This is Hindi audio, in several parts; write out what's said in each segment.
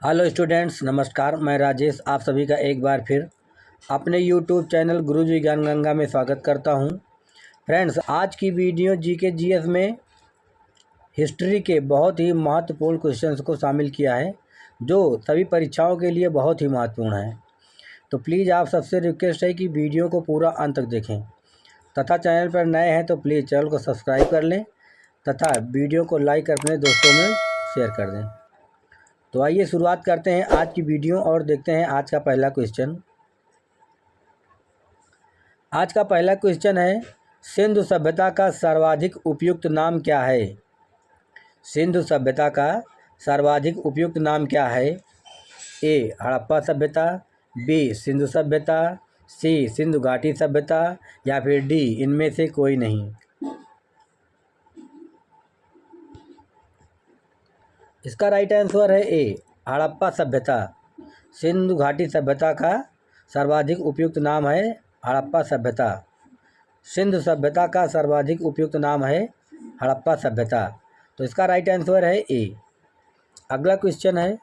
हेलो स्टूडेंट्स, नमस्कार। मैं राजेश आप सभी का एक बार फिर अपने यूट्यूब चैनल गुरुजी ज्ञान गंगा में स्वागत करता हूं। फ्रेंड्स, आज की वीडियो जीके जीएस में हिस्ट्री के बहुत ही महत्वपूर्ण क्वेश्चंस को शामिल किया है, जो सभी परीक्षाओं के लिए बहुत ही महत्वपूर्ण है। तो प्लीज़ आप सबसे रिक्वेस्ट है कि वीडियो को पूरा अंत तक देखें, तथा चैनल पर नए हैं तो प्लीज़ चैनल को सब्सक्राइब कर लें तथा वीडियो को लाइक कर अपने दोस्तों में शेयर कर दें। तो आइए शुरुआत करते हैं आज की वीडियो और देखते हैं आज का पहला क्वेश्चन। आज का पहला क्वेश्चन है, सिंधु सभ्यता का सर्वाधिक उपयुक्त नाम क्या है? सिंधु सभ्यता का सर्वाधिक उपयुक्त नाम क्या है? ए हड़प्पा सभ्यता, बी सिंधु सभ्यता, सी सिंधु घाटी सभ्यता या फिर डी इनमें से कोई नहीं। इसका राइट आंसर है ए हड़प्पा सभ्यता। सिंधु घाटी सभ्यता का सर्वाधिक उपयुक्त नाम है हड़प्पा सभ्यता। सिंधु सभ्यता का सर्वाधिक उपयुक्त नाम है हड़प्पा सभ्यता। तो इसका राइट आंसर है ए। अगला क्वेश्चन है,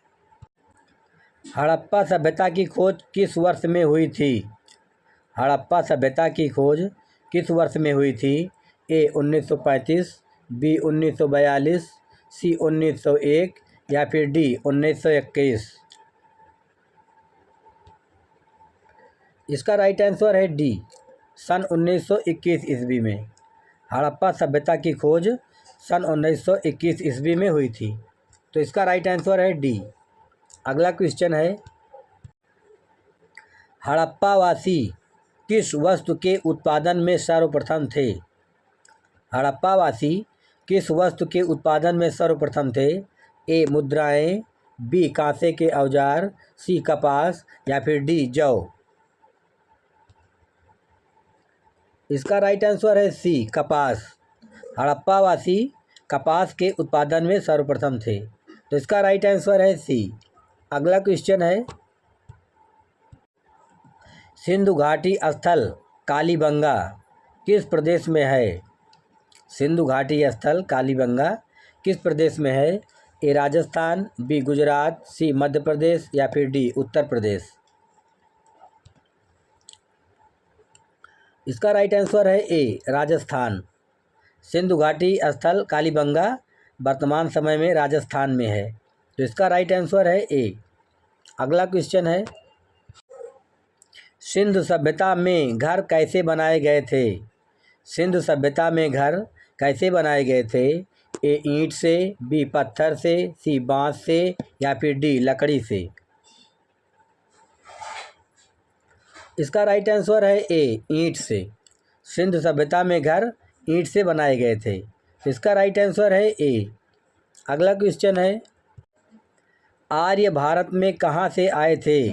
हड़प्पा सभ्यता की खोज किस वर्ष में हुई थी? हड़प्पा सभ्यता की खोज किस वर्ष में हुई थी? ए 1935, बी 1942, सी 1901 या फिर डी 1921। इसका राइट आंसर है डी सन 1921 ईस्वी में। हड़प्पा सभ्यता की खोज सन 1921 ईस्वी में हुई थी। तो इसका राइट आंसर है डी। अगला क्वेश्चन है, हड़प्पावासी किस वस्तु के उत्पादन में सर्वप्रथम थे? हड़प्पावासी किस वस्तु के उत्पादन में सर्वप्रथम थे? ए मुद्राएं, बी कांसे के औजार, सी कपास या फिर डी जौ। इसका राइट आंसर है सी कपास। हड़प्पावासी कपास के उत्पादन में सर्वप्रथम थे। तो इसका राइट आंसर है सी। अगला क्वेश्चन है, सिंधु घाटी स्थल कालीबंगा किस प्रदेश में है? सिंधु घाटी स्थल कालीबंगा किस प्रदेश में है? ए राजस्थान, बी गुजरात, सी मध्य प्रदेश या फिर डी उत्तर प्रदेश। इसका राइट आंसर है ए राजस्थान। सिंधु घाटी स्थल कालीबंगा वर्तमान समय में राजस्थान में है। तो इसका राइट आंसर है ए। अगला क्वेश्चन है, सिंधु सभ्यता में घर कैसे बनाए गए थे? सिंधु सभ्यता में घर कैसे बनाए गए थे? ए ईंट से, बी पत्थर से, सी बांस से या फिर डी लकड़ी से। इसका राइट आंसर है ए ईंट से। सिंधु सभ्यता में घर ईंट से बनाए गए थे। तो इसका राइट आंसर है ए। अगला क्वेश्चन है, आर्य भारत में कहाँ से आए थे?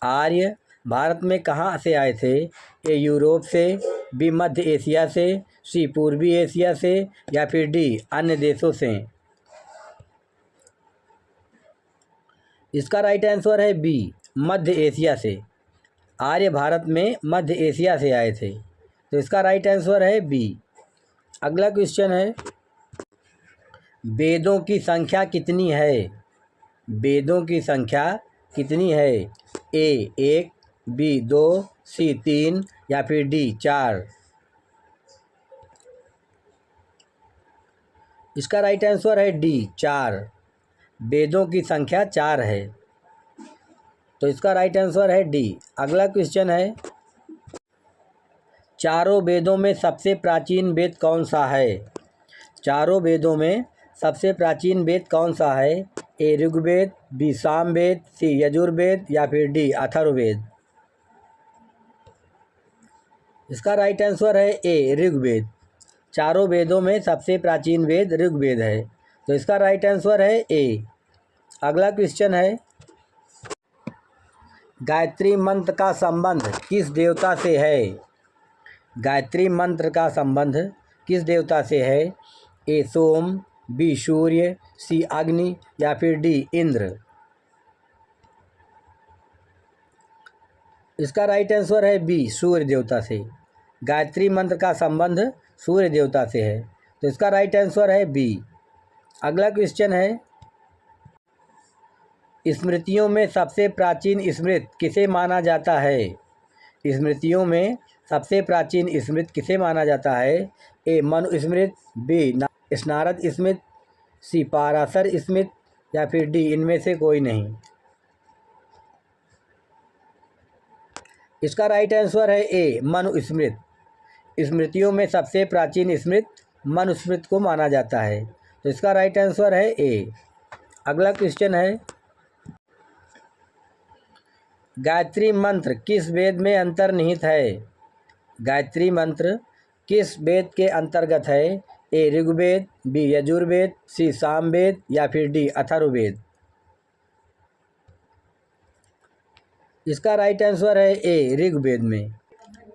आर्य भारत में कहाँ से आए थे? ए यूरोप से, बी मध्य एशिया से, सी पूर्वी एशिया से या फिर डी अन्य देशों से। इसका राइट आंसर है बी मध्य एशिया से। आर्य भारत में मध्य एशिया से आए थे। तो इसका राइट आंसर है बी। अगला क्वेश्चन है, वेदों की संख्या कितनी है? वेदों की संख्या कितनी है? ए 1, बी 2, सी 3 या फिर डी 4। इसका राइट आंसर है डी 4। वेदों की संख्या 4 है। तो इसका राइट आंसर है डी। अगला क्वेश्चन है, चारों वेदों में सबसे प्राचीन वेद कौन सा है? चारों वेदों में सबसे प्राचीन वेद कौन सा है? ए ऋग्वेद, बी सामवेद, सी यजुर्वेद या फिर डी अथर्ववेद। इसका राइट आंसर है ए ऋग्वेद। चारों वेदों में सबसे प्राचीन वेद ऋग्वेद है। तो इसका राइट आंसर है ए। अगला क्वेश्चन है, गायत्री मंत्र का संबंध किस देवता से है? गायत्री मंत्र का संबंध किस देवता से है? ए सोम, बी सूर्य, सी अग्नि या फिर डी इंद्र। इसका राइट आंसर है बी सूर्य देवता से। गायत्री मंत्र का संबंध सूर्य देवता से है। तो इसका राइट आंसर है बी। अगला क्वेश्चन है, स्मृतियों में सबसे प्राचीन स्मृति किसे माना जाता है? स्मृतियों में सबसे प्राचीन स्मृति किसे माना जाता है? ए मनु स्मृति, बी स्नारद स्मृति, सी पाराशर स्मृति या फिर डी इनमें से कोई नहीं। इसका राइट आंसर है ए मनुस्मृति। स्मृतियों में सबसे प्राचीन स्मृति मनुस्मृति को माना जाता है, तो इसका राइट आंसर है ए। अगला क्वेश्चन है, गायत्री मंत्र किस वेद में अंतर्निहित है? गायत्री मंत्र किस वेद के अंतर्गत है? ए ऋग्वेद, बी यजुर्वेद, सी सामवेद या फिर डी अथर्ववेद। इसका राइट आंसर है ए ऋग्वेद में।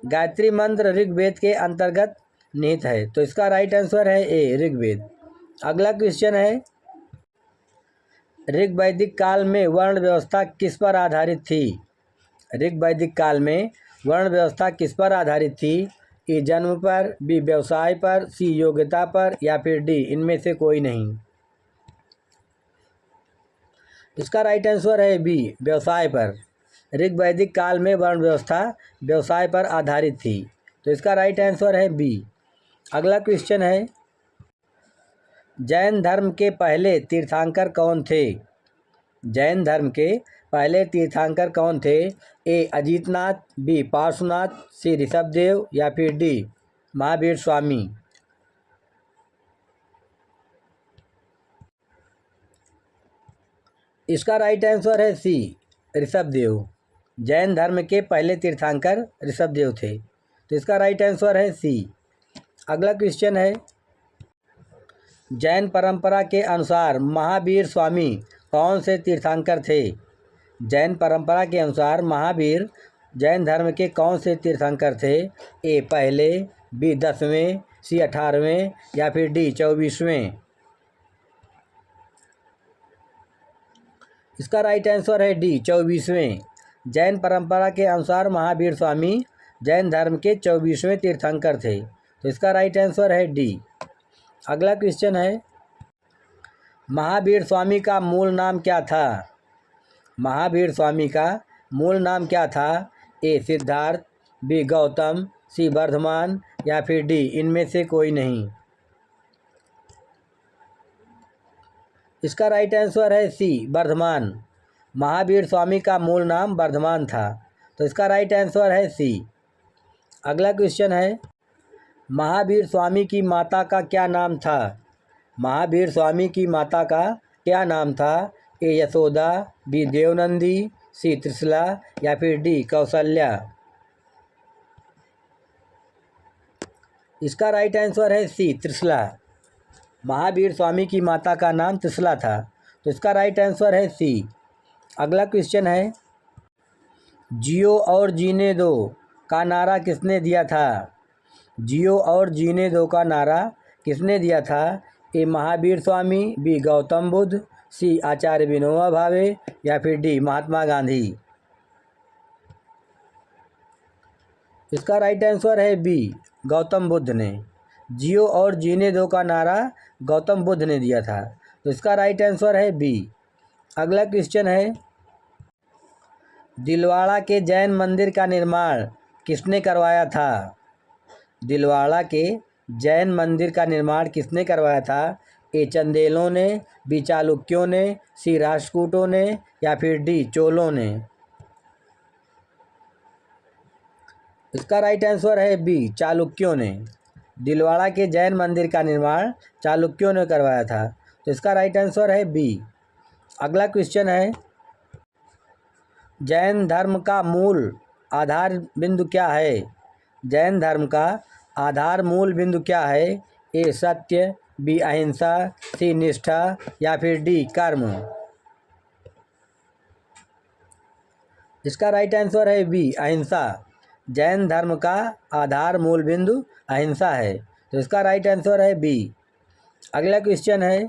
गायत्री मंत्र ऋग्वेद के अंतर्गत निहित है, तो इसका राइट आंसर है ए ऋग्वेद। अगला क्वेश्चन है, ऋग वैदिक काल में वर्ण व्यवस्था किस पर आधारित थी? ऋग वैदिक काल में वर्ण व्यवस्था किस पर आधारित थी? ए जन्म पर, बी व्यवसाय पर, सी योग्यता पर या फिर डी इनमें से कोई नहीं। इसका राइट आंसर है बी व्यवसाय पर। ऋग वैदिक काल में वर्ण व्यवस्था व्यवसाय पर आधारित थी, तो इसका राइट आंसर है बी। अगला क्वेश्चन है, जैन धर्म के पहले तीर्थंकर कौन थे? जैन धर्म के पहले तीर्थंकर कौन थे? ए अजीतनाथ, बी पार्श्वनाथ, सी ऋषभदेव या फिर डी महावीर स्वामी। इसका राइट आंसर है सी ऋषभदेव। जैन धर्म के पहले तीर्थंकर ऋषभदेव थे, तो इसका राइट आंसर है सी। अगला क्वेश्चन है, जैन परंपरा के अनुसार महावीर स्वामी कौन से तीर्थंकर थे? जैन परंपरा के अनुसार महावीर जैन धर्म के कौन से तीर्थंकर थे? ए पहले, बी 10वें, सी 18वें या फिर डी 24वें। इसका राइट आंसर है डी 24वें। जैन परंपरा के अनुसार महावीर स्वामी जैन धर्म के 24वें तीर्थंकर थे, तो इसका राइट आंसर है डी। अगला क्वेश्चन है, महावीर स्वामी का मूल नाम क्या था? महावीर स्वामी का मूल नाम क्या था? ए सिद्धार्थ, बी गौतम, सी वर्धमान या फिर डी इनमें से कोई नहीं। इसका राइट आंसर है सी वर्धमान। महावीर स्वामी का मूल नाम वर्धमान था, तो इसका राइट आंसर है सी। अगला क्वेश्चन है, महावीर स्वामी की माता का क्या नाम था? महावीर स्वामी की माता का क्या नाम था? ए यशोदा, बी देवनंदी, सी त्रिशला या फिर डी कौशल्या। इसका राइट आंसर है सी त्रिशला। महावीर स्वामी की माता का नाम त्रिशला था, तो इसका राइट आंसर है सी। अगला क्वेश्चन है, जियो और जीने दो का नारा किसने दिया था? जियो और जीने दो का नारा किसने दिया था? ए महावीर स्वामी, बी गौतम बुद्ध, सी आचार्य विनोबा भावे या फिर डी महात्मा गांधी। इसका राइट आंसर है बी गौतम बुद्ध ने। जियो और जीने दो का नारा गौतम बुद्ध ने दिया था, तो इसका राइट आंसर है बी। अगला क्वेश्चन है, दिलवाड़ा के जैन मंदिर का निर्माण किसने करवाया था? दिलवाड़ा के जैन मंदिर का निर्माण किसने करवाया था? ए चंदेलों ने, बी चालुक्यों ने, सी राष्ट्रकूटों ने या फिर डी चोलों ने। इसका राइट आंसर है बी चालुक्यों ने। दिलवाड़ा के जैन मंदिर का निर्माण चालुक्यों ने करवाया था, तो इसका राइट आंसर है बी। अगला क्वेश्चन है, जैन धर्म का मूल आधार बिंदु क्या है? जैन धर्म का आधार मूल बिंदु क्या है? ए सत्य, बी अहिंसा, सी निष्ठा या फिर डी कर्म। इसका राइट आंसर है बी अहिंसा। जैन धर्म का आधार मूल बिंदु अहिंसा है, तो इसका राइट आंसर है बी। अगला क्वेश्चन है,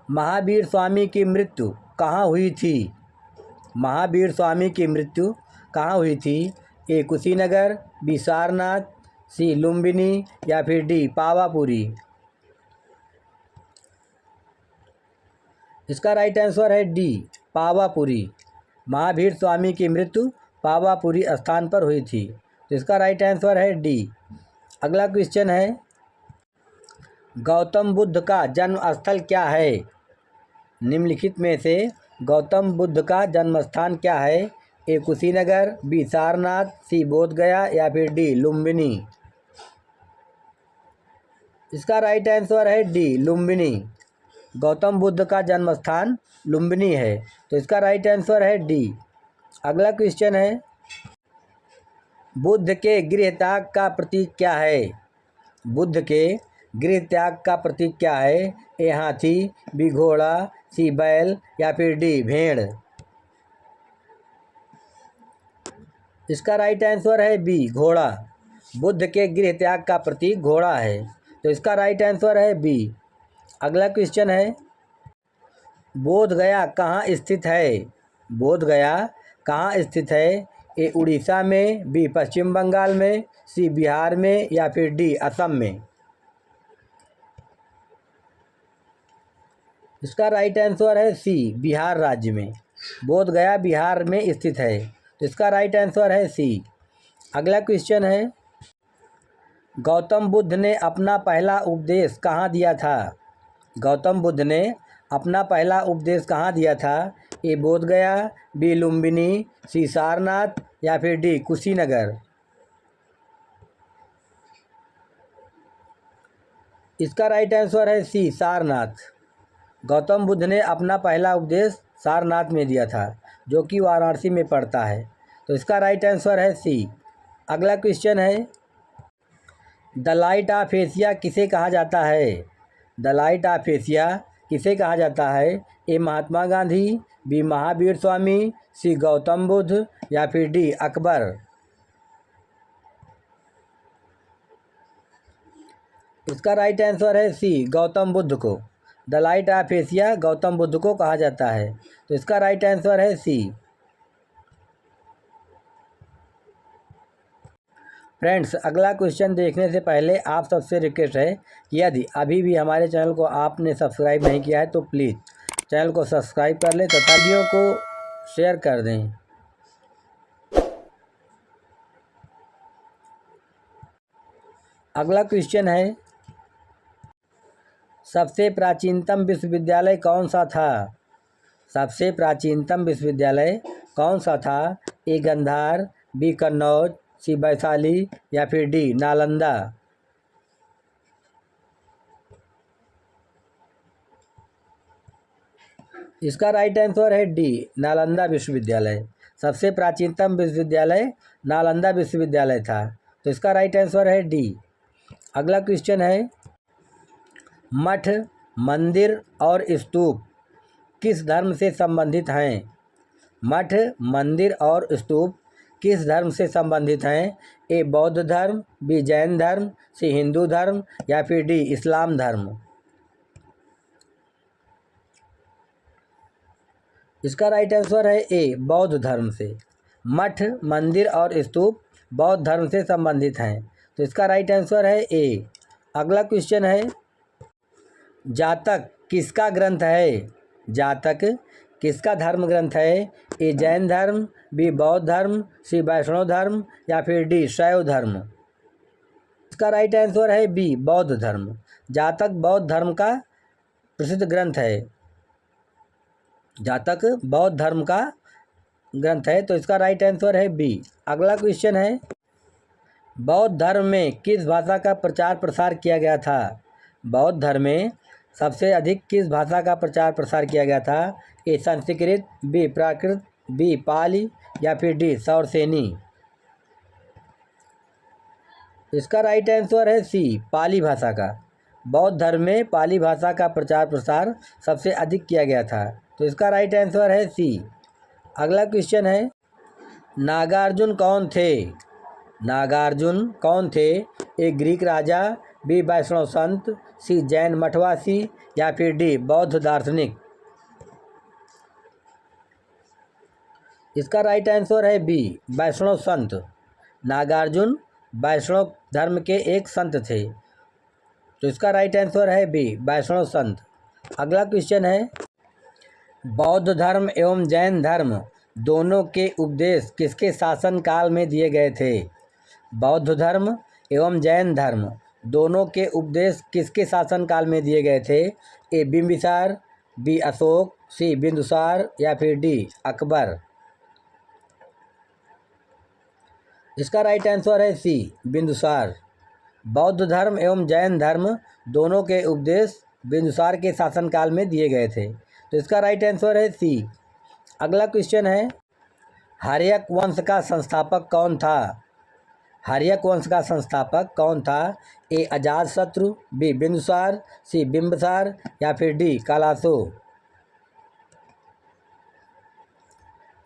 महावीर स्वामी की मृत्यु कहाँ हुई थी? महावीर स्वामी की मृत्यु कहाँ हुई थी? ए कुशीनगर, बी सारनाथ, सी लुम्बिनी या फिर डी पावापुरी। इसका राइट आंसर है डी पावापुरी। महावीर स्वामी की मृत्यु पावापुरी स्थान पर हुई थी। तो इसका राइट आंसर है डी। अगला क्वेश्चन है, गौतम बुद्ध का जन्म स्थल क्या है? निम्नलिखित में से गौतम बुद्ध का जन्म स्थान क्या है? ए कुशीनगर, बी सारनाथ, सी बोध गया या फिर डी लुम्बिनी। इसका राइट आंसर है डी लुम्बिनी। गौतम बुद्ध का जन्म स्थान लुम्बिनी है। तो इसका राइट आंसर है डी। अगला क्वेश्चन है, बुद्ध के गृह त्याग का प्रतीक क्या है? बुद्ध के गृह त्याग का प्रतीक क्या है? ए हाथी, बी घोड़ा, सी बैल या फिर डी भेड़। इसका राइट आंसर है बी घोड़ा। बुद्ध के गृह त्याग का प्रतीक घोड़ा है। तो इसका राइट आंसर है बी। अगला क्वेश्चन है, बोध गया कहाँ स्थित है? बोध गया कहाँ स्थित है? ए उड़ीसा में, बी पश्चिम बंगाल में, सी बिहार में या फिर डी असम में। इसका राइट आंसर है सी बिहार राज्य में। बोध गया बिहार में स्थित है। तो इसका राइट आंसर है सी। अगला क्वेश्चन है, गौतम बुद्ध ने अपना पहला उपदेश कहाँ दिया था? गौतम बुद्ध ने अपना पहला उपदेश कहाँ दिया था? ए बोध गया, बी लुम्बिनी, सी सारनाथ या फिर डी कुशीनगर। इसका राइट आंसर है सी सारनाथ। गौतम बुद्ध ने अपना पहला उपदेश सारनाथ में दिया था, जो कि वाराणसी में पड़ता है। तो इसका राइट आंसर है सी। अगला क्वेश्चन है, द लाइट ऑफ एशिया किसे कहा जाता है? द लाइट ऑफ एशिया किसे कहा जाता है? ए महात्मा गांधी, बी महावीर स्वामी, सी गौतम बुद्ध या फिर डी अकबर। इसका राइट आंसर है सी गौतम बुद्ध को। The light of Asia Gautam Buddha को कहा जाता है। तो इसका राइट आंसर है सी। फ्रेंड्स, अगला क्वेश्चन देखने से पहले आप सबसे रिक्वेस्ट है कि यदि अभी भी हमारे चैनल को आपने सब्सक्राइब नहीं किया है तो प्लीज़ चैनल को सब्सक्राइब कर लें तथा वीडियो को शेयर कर दें। अगला क्वेश्चन है, सबसे प्राचीनतम विश्वविद्यालय कौन सा था? सबसे प्राचीनतम विश्वविद्यालय कौन सा था? ए गांधार, बी कन्नौज, सी वैशाली या फिर डी नालंदा। इसका राइट आंसर है डी नालंदा विश्वविद्यालय। सबसे प्राचीनतम विश्वविद्यालय नालंदा विश्वविद्यालय था। तो इसका राइट आंसर है डी। अगला क्वेश्चन है, मठ, मंदिर और स्तूप किस धर्म से संबंधित हैं? मठ, मंदिर और स्तूप किस धर्म से संबंधित हैं? ए बौद्ध धर्म, बी जैन धर्म, सी हिंदू धर्म या फिर डी इस्लाम धर्म। इसका राइट आंसर है ए बौद्ध धर्म से। मठ, मंदिर और स्तूप बौद्ध धर्म से संबंधित हैं। तो इसका राइट आंसर है ए। अगला क्वेश्चन है, जातक किसका ग्रंथ है? जातक किसका धर्म ग्रंथ है? ए जैन धर्म, बी बौद्ध धर्म, सी वैष्णव धर्म या फिर डी शैव धर्म। इसका राइट आंसर है बी बौद्ध धर्म। जातक बौद्ध धर्म का प्रसिद्ध ग्रंथ है। जातक बौद्ध धर्म का ग्रंथ है। तो इसका राइट आंसर है बी। अगला क्वेश्चन है, बौद्ध धर्म में किस भाषा का प्रचार प्रसार किया गया था? बौद्ध धर्म में सबसे अधिक किस भाषा का प्रचार प्रसार किया गया था? ए संस्कृत, बी प्राकृत, बी पाली या फिर डी सौरसेनी। इसका राइट आंसर है सी पाली भाषा का। बौद्ध धर्म में पाली भाषा का प्रचार प्रसार सबसे अधिक किया गया था। तो इसका राइट आंसर है सी। अगला क्वेश्चन है, नागार्जुन कौन थे? नागार्जुन कौन थे? ए ग्रीक राजा, बी वैष्णव संत, सी जैन मठवासी या फिर डी बौद्ध दार्शनिक। इसका राइट आंसर है बी वैष्णव संत। नागार्जुन वैष्णव धर्म के एक संत थे। तो इसका राइट आंसर है बी वैष्णव संत। अगला क्वेश्चन है, बौद्ध धर्म एवं जैन धर्म दोनों के उपदेश किसके शासन काल में दिए गए थे? बौद्ध धर्म एवं जैन धर्म दोनों के उपदेश किसके शासन काल में दिए गए थे? ए बिंबिसार, बी अशोक, सी बिंदुसार या फिर डी अकबर। इसका राइट आंसर है सी बिंदुसार। बौद्ध धर्म एवं जैन धर्म दोनों के उपदेश बिंदुसार के शासनकाल में दिए गए थे, तो इसका राइट आंसर है सी। अगला क्वेश्चन है, हर्यक वंश का संस्थापक कौन था? हर्यक वंश का संस्थापक कौन था? ए अजातशत्रु, बी बिंदुसार, सी बिंबिसार या फिर डी कालासो।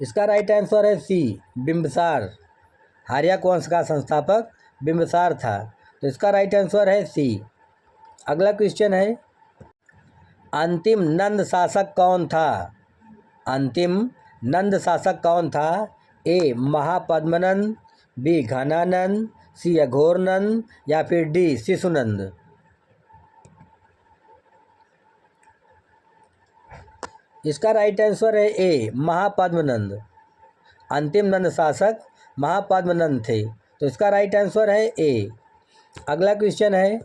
इसका राइट आंसर है सी बिंबिसार। हर्यक वंश का संस्थापक बिंबिसार था, तो इसका राइट आंसर है सी। अगला क्वेश्चन है, अंतिम नंद शासक कौन था? अंतिम नंद शासक कौन था? ए महापद्मनंद, बी घनानंद, सी अघोरनंद या फिर डी शिशुनंद। इसका राइट आंसर है ए महापद्मनंद। अंतिम नंद शासक महापद्मनंद थे, तो इसका राइट आंसर है ए। अगला क्वेश्चन है,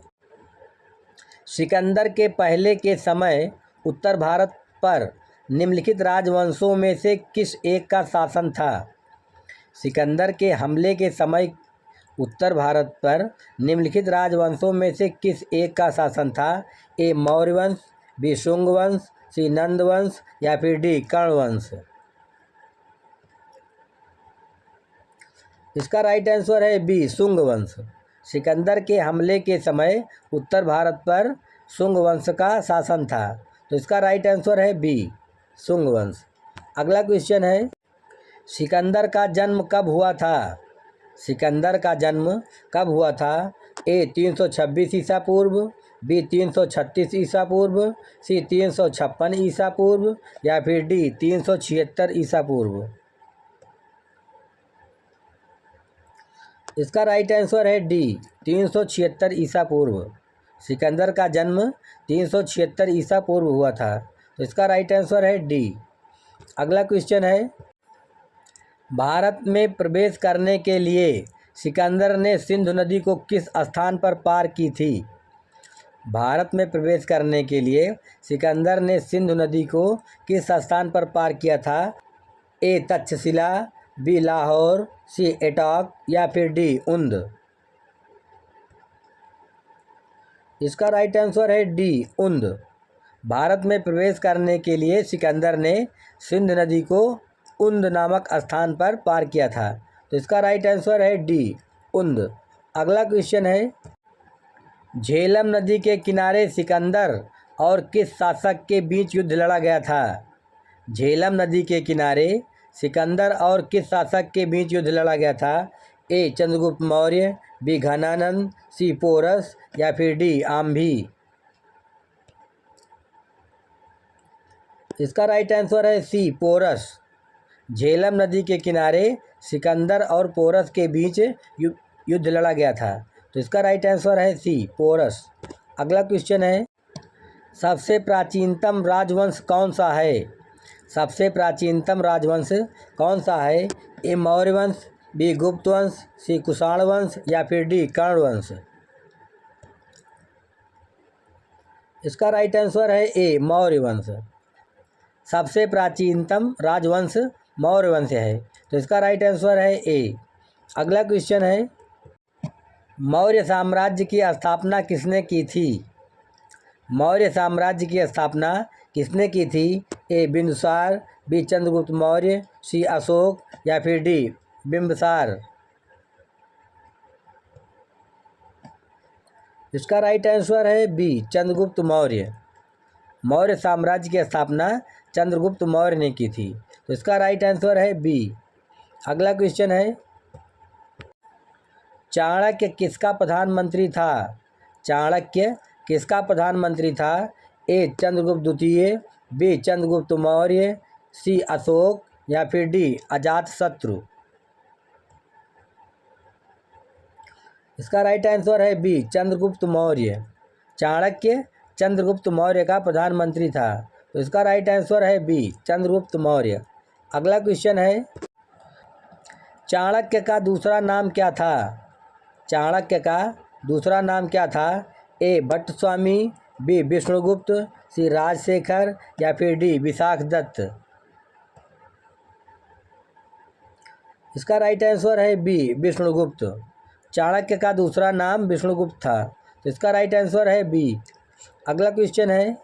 सिकंदर के पहले के समय उत्तर भारत पर निम्नलिखित राजवंशों में से किस एक का शासन था? सिकंदर के हमले के समय उत्तर भारत पर निम्नलिखित राजवंशों में से किस एक का शासन था? ए मौर्य वंश, बी शुंग वंश, सी नंद वंश या फिर डी कर्ण वंश। इसका राइट आंसर है बी शुंग वंश। सिकंदर के हमले के समय उत्तर भारत पर शुंग वंश का शासन था, तो इसका राइट आंसर है बी शुंग वंश। अगला क्वेश्चन है, सिकंदर का जन्म कब हुआ था? सिकंदर का जन्म कब हुआ था? ए 326 ईसा पूर्व, बी 336 ईसा पूर्व, सी 356 ईसा पूर्व या फिर डी 376 ईसा पूर्व। इसका राइट आंसर है डी 376 ईसा पूर्व। सिकंदर का जन्म 376 ईसा पूर्व हुआ था, तो इसका राइट आंसर है डी। अगला क्वेश्चन है, भारत में प्रवेश करने के लिए सिकंदर ने सिंधु नदी को किस स्थान पर पार की थी? भारत में प्रवेश करने के लिए सिकंदर ने सिंधु नदी को किस स्थान पर पार किया था? ए तक्षशिला, बी लाहौर, सी एटॉक या फिर डी उंद। इसका राइट आंसर है डी उंद। भारत में प्रवेश करने के लिए सिकंदर ने सिंध नदी को उंद नामक स्थान पर पार किया था, तो इसका राइट आंसर है डी उंद। अगला क्वेश्चन है, झेलम नदी के किनारे सिकंदर और किस शासक के बीच युद्ध लड़ा गया था? झेलम नदी के किनारे सिकंदर और किस शासक के बीच युद्ध लड़ा गया था? ए चंद्रगुप्त मौर्य, बी घनानंद, सी पोरस या फिर डी आम्भी। इसका राइट आंसर है सी पोरस। झेलम नदी के किनारे सिकंदर और पोरस के बीच युद्ध लड़ा गया था, तो इसका राइट आंसर है सी पोरस। अगला क्वेश्चन है, सबसे प्राचीनतम राजवंश कौन सा है? सबसे प्राचीनतम राजवंश कौन सा है? ए मौर्य वंश, बी गुप्त वंश, सी कुषाण वंश या फिर डी कर्ण वंश। इसका राइट आंसर है ए मौर्य वंश। सबसे प्राचीनतम राजवंश मौर्य वंश है, तो इसका राइट आंसर है ए। अगला क्वेश्चन है, मौर्य साम्राज्य की स्थापना किसने की थी? मौर्य साम्राज्य की स्थापना किसने की थी? ए बिंदुसार, बी चंद्रगुप्त मौर्य, सी अशोक या फिर डी बिंबिसार। इसका राइट आंसर है बी चंद्रगुप्त मौर्य। मौर्य साम्राज्य की स्थापना चंद्रगुप्त मौर्य ने की थी, तो इसका राइट आंसर है बी। अगला क्वेश्चन है, चाणक्य किसका प्रधानमंत्री था? चाणक्य किसका प्रधानमंत्री था? ए चंद्रगुप्त द्वितीय, बी चंद्रगुप्त मौर्य, सी अशोक या फिर डी अजातशत्रु। इसका राइट आंसर है बी चंद्रगुप्त मौर्य। चाणक्य चंद्रगुप्त मौर्य का प्रधानमंत्री था, तो इसका राइट आंसर है बी चंद्रगुप्त मौर्य। अगला क्वेश्चन है, चाणक्य का दूसरा नाम क्या था? चाणक्य का दूसरा नाम क्या था? ए भट्ट स्वामी, बी विष्णुगुप्त, सी राजशेखर या फिर डी विशाखदत्त। इसका राइट आंसर है बी विष्णुगुप्त। चाणक्य का दूसरा नाम विष्णुगुप्त था, तो इसका राइट आंसर है बी। अगला क्वेश्चन है,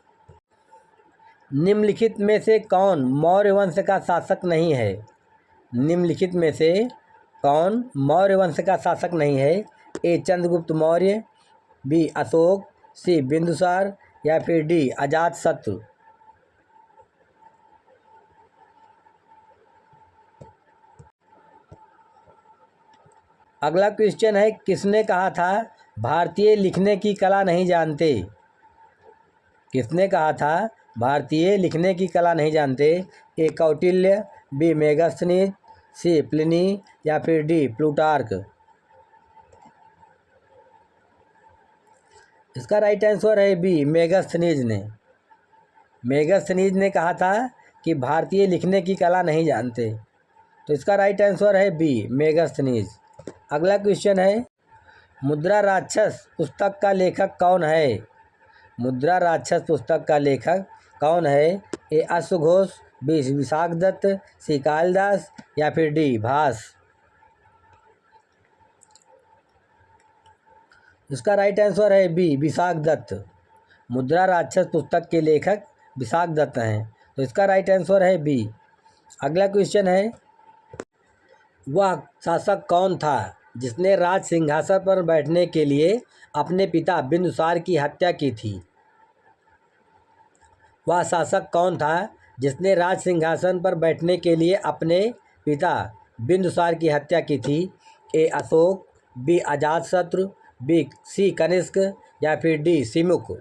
निम्नलिखित में से कौन मौर्य वंश का शासक नहीं है? निम्नलिखित में से कौन मौर्य वंश का शासक नहीं है? ए चंद्रगुप्त मौर्य, बी अशोक, सी बिंदुसार या फिर डी अजातशत्रु। अगला क्वेश्चन है, किसने कहा था भारतीय लिखने की कला नहीं जानते? किसने कहा था भारतीय लिखने की कला नहीं जानते? ए कौटिल्य, बी मेगास्थनीज, सी प्लिनी या फिर डी प्लूटार्क। इसका राइट आंसर है बी मेगास्थनीज ने। मेगास्थनीज ने कहा था कि भारतीय लिखने की कला नहीं जानते, तो इसका राइट आंसर है बी मेगास्थनीज। अगला क्वेश्चन है, मुद्रा राक्षस पुस्तक का लेखक कौन है? मुद्रा राक्षस पुस्तक का लेखक कौन है? ए अश्वघोष, बी विशाखदत्त, सी कालिदास या फिर डी भास। इसका राइट आंसर है बी विशाखदत्त। मुद्रा राक्षस पुस्तक के लेखक विशाखदत्त हैं, तो इसका राइट आंसर है बी। अगला क्वेश्चन है, वह शासक कौन था जिसने राज सिंहासन पर बैठने के लिए अपने पिता बिंदुसार की हत्या की थी? वह शासक कौन था जिसने राज सिंहासन पर बैठने के लिए अपने पिता बिंदुसार की हत्या की थी? A Ashoka, B Ajatashatru, B C Kanishka या फिर डी सिमुक।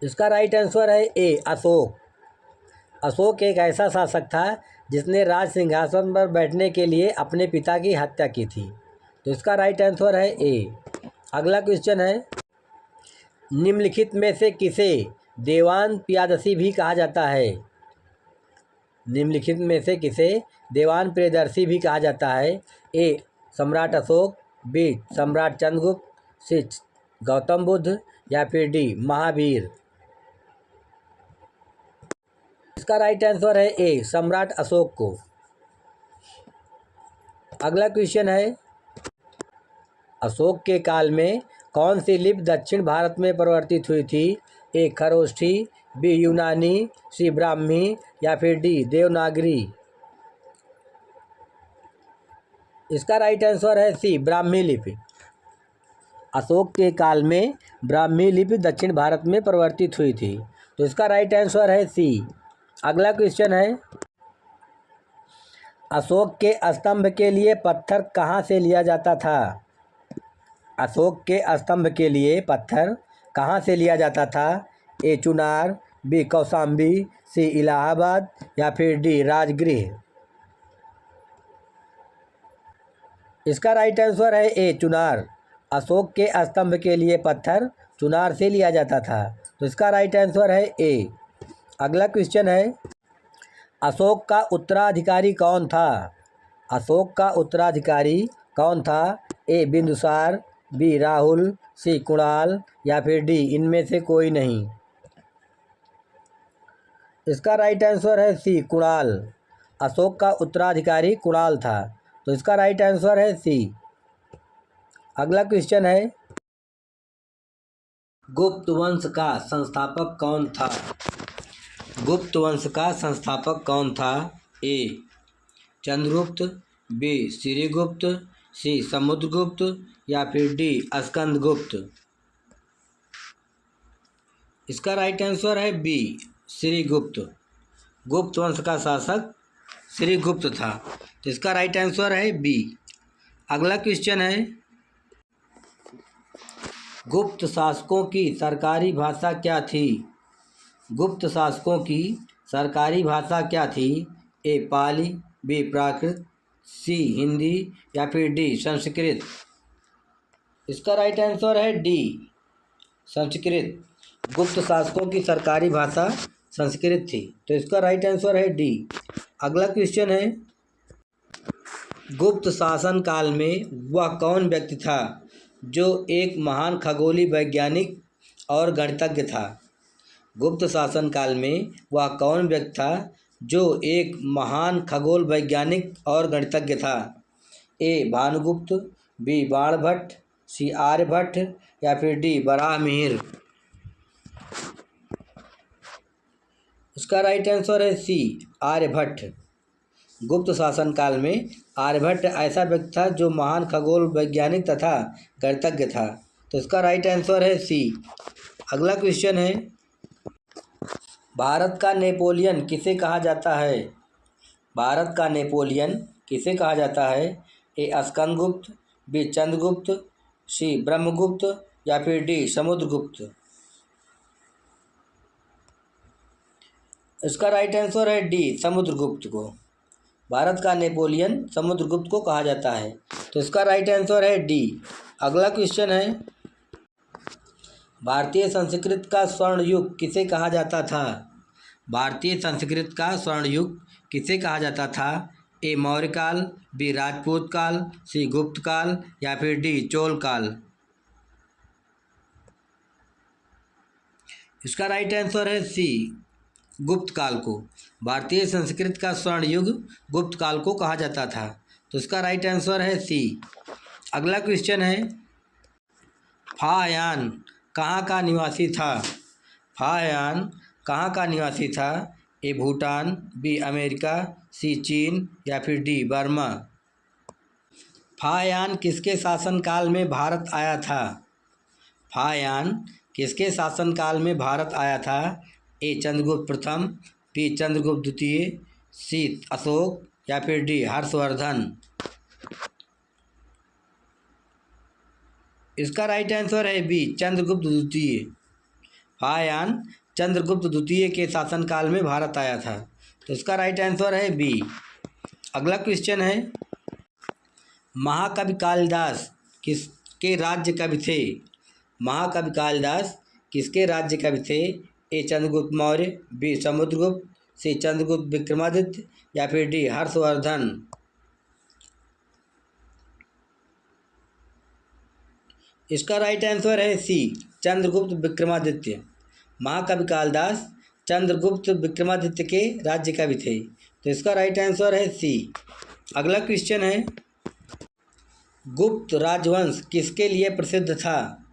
इसका राइट आंसर है ए अशोक। अशोक एक ऐसा शासक था जिसने राज सिंहासन पर बैठने के लिए अपने पिता की हत्या की थी, तो इसका राइट आंसर है ए। अगला क्वेश्चन है, निम्नलिखित में से किसे देवान प्रियदर्शी भी कहा जाता है? निम्नलिखित में से किसे देवान प्रियदर्शी भी कहा जाता है? ए सम्राट अशोक, बी सम्राट चंद्रगुप्त, सी गौतम बुद्ध या फिर डी महावीर। इसका राइट आंसर है ए सम्राट अशोक को। अगला क्वेश्चन है, अशोक के काल में कौन सी लिपि दक्षिण भारत में परिवर्तित हुई थी? ए खरोष्ठी, बी यूनानी, सी ब्राह्मी या फिर डी देवनागरी। इसका राइट आंसर है सी ब्राह्मी लिपि। अशोक के काल में ब्राह्मी लिपि दक्षिण भारत में परिवर्तित हुई थी, तो इसका राइट आंसर है सी। अगला क्वेश्चन है, अशोक के स्तंभ के लिए पत्थर कहाँ से लिया जाता था? अशोक के स्तंभ के लिए पत्थर कहाँ से लिया जाता था? ए चुनार, बी कौशाम्बी, सी इलाहाबाद या फिर डी राजगृह। इसका राइट आंसर है ए चुनार। अशोक के स्तंभ के लिए पत्थर चुनार से लिया जाता था, तो इसका राइट आंसर है ए। अगला क्वेश्चन है, अशोक का उत्तराधिकारी कौन था? अशोक का उत्तराधिकारी कौन था? ए बिंदुसार, बी राहुल, सी कुणाल या फिर डी इनमें से कोई नहीं। इसका राइट आंसर है सी कुणाल। अशोक का उत्तराधिकारी कुणाल था, तो इसका राइट आंसर है सी। अगला क्वेश्चन है, गुप्त वंश का संस्थापक कौन था? गुप्त वंश का संस्थापक कौन था? ए चंद्रगुप्त, बी श्रीगुप्त, सी समुद्रगुप्त या फिर डी स्कंदगुप्त। इसका राइट आंसर है बी श्रीगुप्त। गुप्त वंश का शासक श्रीगुप्त था, तो इसका राइट आंसर है बी। अगला क्वेश्चन है, गुप्त शासकों की सरकारी भाषा क्या थी? गुप्त शासकों की सरकारी भाषा क्या थी? ए पाली, बी प्राकृत, सी हिंदी या फिर डी संस्कृत। इसका राइट आंसर है डी संस्कृत। गुप्त शासकों की सरकारी भाषा संस्कृत थी। तो इसका राइट आंसर है डी। अगला क्वेश्चन है, गुप्त शासन काल में वह कौन व्यक्ति था जो एक महान खगोलीय वैज्ञानिक और गणितज्ञ था। गुप्त शासन काल में वह कौन व्यक्ति था जो एक महान खगोल वैज्ञानिक और गणितज्ञ था। ए भानुगुप्त, बी बाणभट्ट, सी आर्यभट्ट या फिर डी वराहमिहिर। इसका राइट आंसर है सी आर्यभट्ट। गुप्त शासन काल में आर्यभट्ट ऐसा व्यक्ति था जो महान खगोल वैज्ञानिक तथा गणितज्ञ था। तो इसका राइट आंसर है सी। अगला क्वेश्चन है, भारत का नेपोलियन किसे कहा जाता है। भारत का नेपोलियन किसे कहा जाता है। ए स्कंदगुप्त, बी चंद्रगुप्त, सी ब्रह्मगुप्त या फिर डी समुद्रगुप्त। इसका राइट आंसर है डी समुद्रगुप्त को। भारत का नेपोलियन समुद्रगुप्त को कहा जाता है। तो इसका राइट आंसर है डी। अगला क्वेश्चन है, भारतीय संस्कृत का स्वर्ण युग किसे कहा जाता था। भारतीय संस्कृत का स्वर्ण युग किसे कहा जाता था। ए मौर्य काल, बी राजपूत काल, सी गुप्त काल या फिर डी चोल काल। इसका राइट आंसर है सी गुप्त काल को। भारतीय संस्कृत का स्वर्ण युग गुप्त काल को कहा जाता था। तो इसका राइट आंसर है सी। अगला क्वेश्चन है, फाहयान कहाँ का निवासी था। फाहयान कहाँ का निवासी था। ए भूटान, बी अमेरिका, सी चीन या फिर डी बर्मा। फाहयान किसके शासनकाल में भारत आया था। फाहयान किसके शासनकाल में भारत आया था। ए चंद्रगुप्त प्रथम, बी चंद्रगुप्त द्वितीय, सी अशोक या फिर डी हर्षवर्धन। इसका राइट आंसर है बी चंद्रगुप्त द्वितीय। फाहयान चंद्रगुप्त द्वितीय के शासनकाल में भारत आया था। तो इसका राइट आंसर है बी। अगला क्वेश्चन है, महाकवि कालिदास किसके राज्य कवि थे। महाकवि कालिदास किसके राज्य कवि थे। ए चंद्रगुप्त मौर्य, बी समुद्रगुप्त, सी चंद्रगुप्त विक्रमादित्य या फिर डी हर्षवर्धन। इसका राइट आंसर है सी चंद्रगुप्त विक्रमादित्य। महाकवि कालिदास चंद्रगुप्त विक्रमादित्य के राज्य कवि थे। तो इसका राइट आंसर है सी। अगला क्वेश्चन है, गुप्त राजवंश किसके लिए प्रसिद्ध था।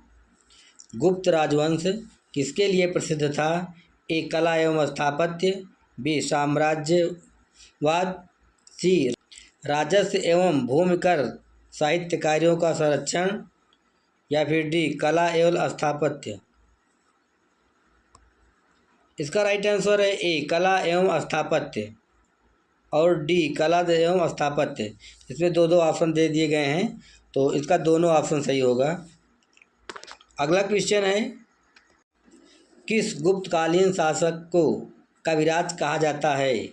गुप्त राजवंश किसके लिए प्रसिद्ध था। ए कला एवं स्थापत्य, बी साम्राज्यवाद, सी राजस्व एवं भूमिकर साहित्य कार्यों का संरक्षण या फिर डी कला एवं स्थापत्य। इसका राइट आंसर है ए कला एवं स्थापत्य और डी कला एवं स्थापत्य। इसमें दो दो ऑप्शन दे दिए गए हैं, तो इसका दोनों ऑप्शन सही होगा। अगला क्वेश्चन है, किस गुप्तकालीन शासक को कविराज कहा जाता है।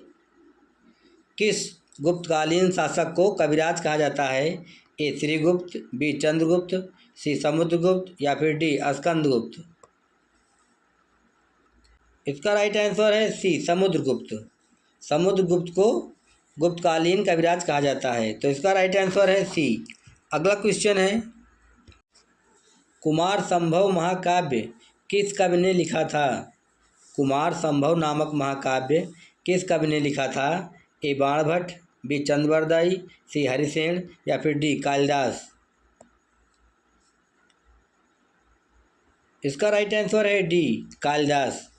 किस गुप्तकालीन शासक को कविराज कहा जाता है। ए श्रीगुप्त, बी चंद्रगुप्त, सी समुद्रगुप्त या फिर डी स्कंदगुप्त। इसका राइट आंसर है सी समुद्रगुप्त। समुद्रगुप्त को गुप्तकालीन कविराज कहा जाता है। तो इसका राइट आंसर है सी। अगला क्वेश्चन है, कुमार संभव महाकाव्य किस कवि ने लिखा था। कुमार संभव नामक महाकाव्य किस कवि ने लिखा था। ए बाणभट्ट, बी चंद्रवरदाई, सी हरिसेन या फिर डी कालिदास। इसका राइट आंसर है डी कालिदास।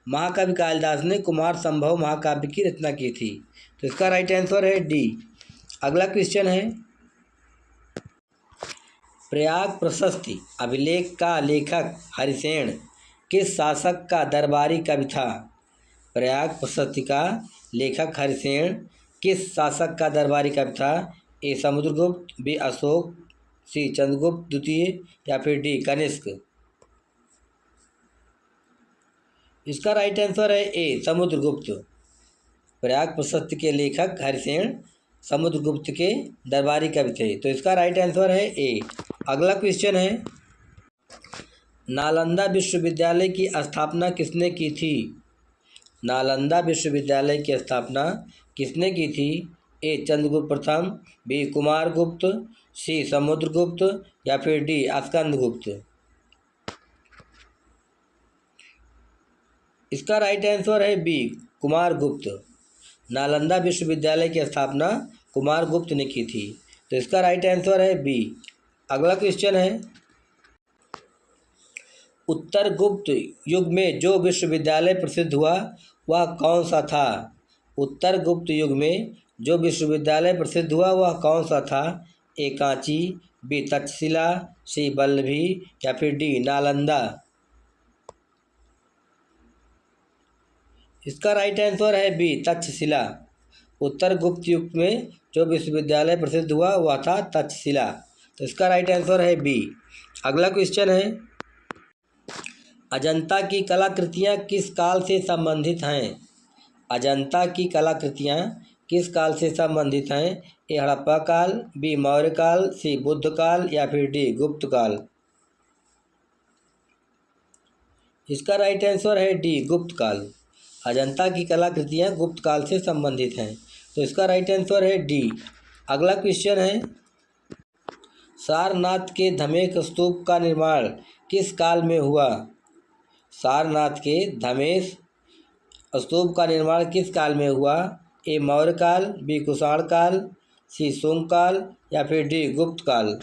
महाकवि कालिदास ने कुमार संभव महाकाव्य की रचना की थी। तो इसका राइट आंसर है डी। अगला क्वेश्चन है, प्रयाग प्रशस्ति अभिलेख का लेखक हरिसेन किस शासक का दरबारी कवि था। प्रयाग प्रशस्ति का लेखक हरिसेन किस शासक का दरबारी कवि था। ए समुद्रगुप्त, बी अशोक, सी चंद्रगुप्त द्वितीय या फिर डी कनिष्क। इसका राइट आंसर है ए समुद्रगुप्त। प्रयाग प्रशस्ति के लेखक हरिसेन समुद्रगुप्त के दरबारी कवि थे। तो इसका राइट आंसर है ए। अगला क्वेश्चन है, नालंदा विश्वविद्यालय की स्थापना किसने की थी? नालंदा विश्वविद्यालय की स्थापना किसने की थी? ए चंद्रगुप्त प्रथम, बी कुमारगुप्त, सी समुद्रगुप्त या फिर डी स्कंदगुप्त। इसका राइट आंसर है बी कुमारगुप्त। नालंदा विश्वविद्यालय की स्थापना कुमारगुप्त ने की थी, तो इसका राइट आंसर है बी। अगला क्वेश्चन है, उत्तर गुप्त युग में जो विश्वविद्यालय प्रसिद्ध हुआ वह कौन सा था? उत्तर गुप्त युग में जो विश्वविद्यालय प्रसिद्ध हुआ वह कौन सा था? ए कांची, बी तक्षशिला, सी वल्लभी या फिर डी नालंदा। इसका राइट आंसर है बी तक्षशिला। उत्तर गुप्त युग में जो विश्वविद्यालय प्रसिद्ध हुआ वह था तक्षशिला, तो इसका राइट आंसर है बी। अगला क्वेश्चन है, अजंता की कलाकृतियाँ किस काल से संबंधित हैं? अजंता की कलाकृतियाँ किस काल से संबंधित हैं? ए हड़प्पा काल, बी मौर्य काल, सी बुद्ध काल या फिर डी गुप्त काल। इसका राइट आंसर है डी गुप्त काल। अजंता की कलाकृतियाँ गुप्त काल से संबंधित हैं, तो इसका राइट आंसर है डी। अगला क्वेश्चन है, सारनाथ के धमेश स्तूप का निर्माण किस काल में हुआ? सारनाथ के धमेश स्तूप का निर्माण किस काल में हुआ? ए मौर्य काल, बी कुषाण काल, सी शुंग काल या फिर डी गुप्त काल।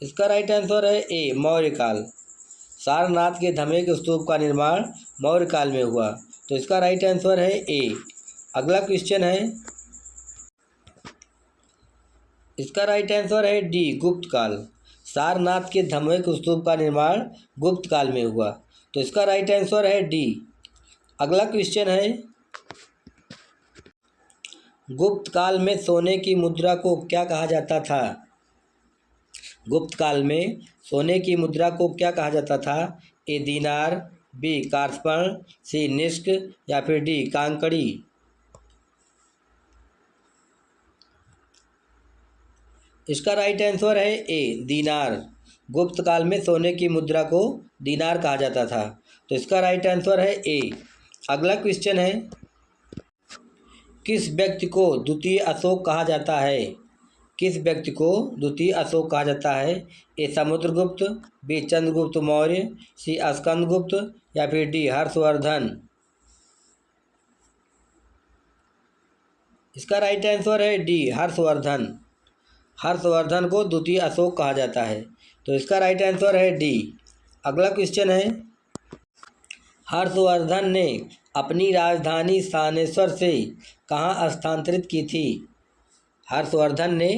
इसका राइट आंसर है ए मौर्य काल। सारनाथ के धमेश स्तूप का निर्माण मौर्य काल में हुआ, तो इसका राइट आंसर है ए। अगला क्वेश्चन है, इसका राइट आंसर है डी गुप्त काल। सारनाथ के धमेश स्तूप का निर्माण गुप्त काल में हुआ, तो इसका राइट आंसर है डी। अगला क्वेश्चन है, गुप्त काल में सोने की मुद्रा को क्या कहा जाता था? गुप्त काल में सोने की मुद्रा को क्या कहा जाता था? ए दीनार, बी कार्पण, सी निष्क या फिर डी कांकड़ी। इसका राइट आंसर है ए दीनार। गुप्त काल में सोने की मुद्रा को दीनार कहा जाता था, तो इसका राइट आंसर है ए। अगला क्वेश्चन है, किस व्यक्ति को द्वितीय अशोक कहा जाता है? किस व्यक्ति को द्वितीय अशोक कहा जाता है? ए समुद्रगुप्त, बी चंद्रगुप्त मौर्य, सी स्कंदगुप्त या फिर डी हर्षवर्धन। इसका राइट आंसर है डी हर्षवर्धन। हर्षवर्धन को द्वितीय अशोक कहा जाता है, तो इसका राइट आंसर है डी। अगला क्वेश्चन है, हर्षवर्धन ने अपनी राजधानी थानेश्वर से कहाँ स्थानांतरित की थी? हर्षवर्धन ने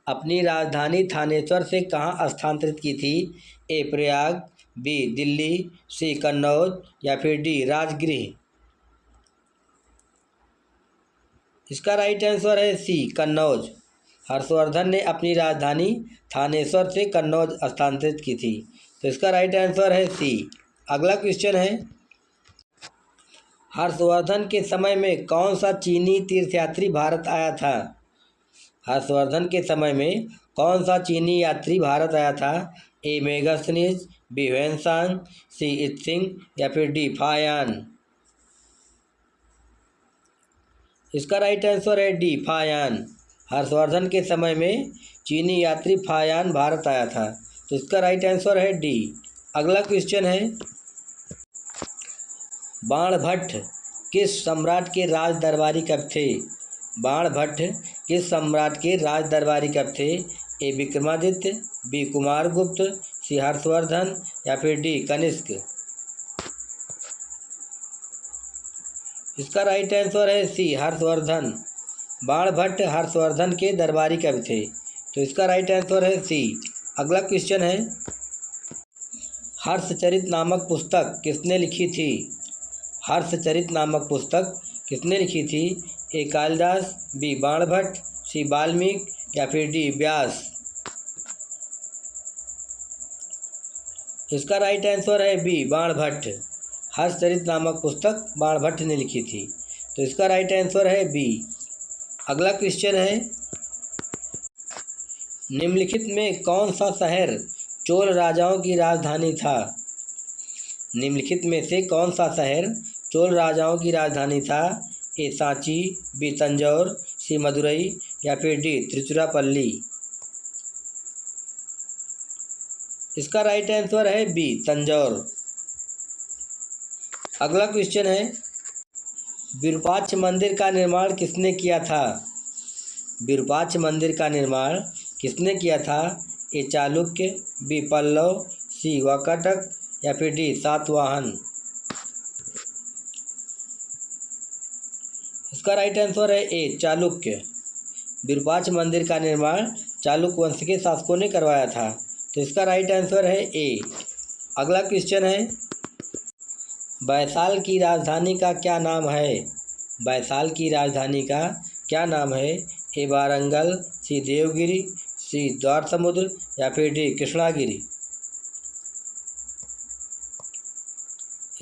अपनी राजधानी थानेश्वर से कहाँ स्थानांतरित की थी? ए प्रयाग, बी दिल्ली, सी कन्नौज या फिर डी राजगृह। इसका राइट आंसर है सी कन्नौज। हर्षवर्धन ने अपनी राजधानी थानेश्वर से कन्नौज स्थानांतरित की थी, तो इसका राइट आंसर है सी। अगला क्वेश्चन है, हर्षवर्धन के समय में कौन सा चीनी तीर्थयात्री भारत आया था? हर्षवर्धन के समय में कौन सा चीनी यात्री भारत आया था? ए मेगास्थनीज, बी ह्वेनसांग, सी इत्सिंग या फिर डी फायान। इसका राइट आंसर है डी फायान। हर्षवर्धन के समय में चीनी यात्री फायान भारत आया था, तो इसका राइट आंसर है डी। अगला क्वेश्चन है, बाणभट्ट किस सम्राट के राज दरबारी कवि थे? बाणभट्ट किस सम्राट के राज दरबारी कवि थे? ए विक्रमादित्य, बी कुमारगुप्त, सी हर्षवर्धन या फिर डी कनिष्क। इसका राइट आंसर है सी हर्षवर्धन। बाणभट्ट हर्षवर्धन के दरबारी कवि थे, तो इसका राइट आंसर है सी। अगला क्वेश्चन है, हर्षचरित नामक पुस्तक किसने लिखी थी? हर्षचरित नामक पुस्तक किसने लिखी थी? ए कालिदास, बी बाणभट्ट, सी वाल्मीकि या फिर डी व्यास। इसका राइट आंसर है बी बाणभट्ट। हर्षचरित नामक पुस्तक बाणभट्ट ने लिखी थी, तो इसका राइट आंसर है बी। अगला क्वेश्चन है, निम्नलिखित में कौन सा शहर चोल राजाओं की राजधानी था? निम्नलिखित में से कौन सा शहर चोल राजाओं की राजधानी था? ए सांची, बी तंजौर, सी मदुरई या फिर डी त्रिचुरापल्ली। इसका राइट आंसर है बी तंजौर। अगला क्वेश्चन है, विरूपाक्ष मंदिर का निर्माण किसने किया था? विरूपाक्ष मंदिर का निर्माण किसने किया था? ए चालुक्य, बी पल्लव, सी वाकाटक या फिर डी सातवाहन। इसका राइट आंसर है ए चालुक्य। विरूपाक्ष मंदिर का निर्माण चालुक्य वंश के शासकों ने करवाया था, तो इसका राइट आंसर है ए। अगला क्वेश्चन है, बैसाल की राजधानी का क्या नाम है? बैसाल की राजधानी का क्या नाम है? ए वारंगल, सी देवगिरी, सी द्वार समुद्र या फिर डी कृष्णागिरी।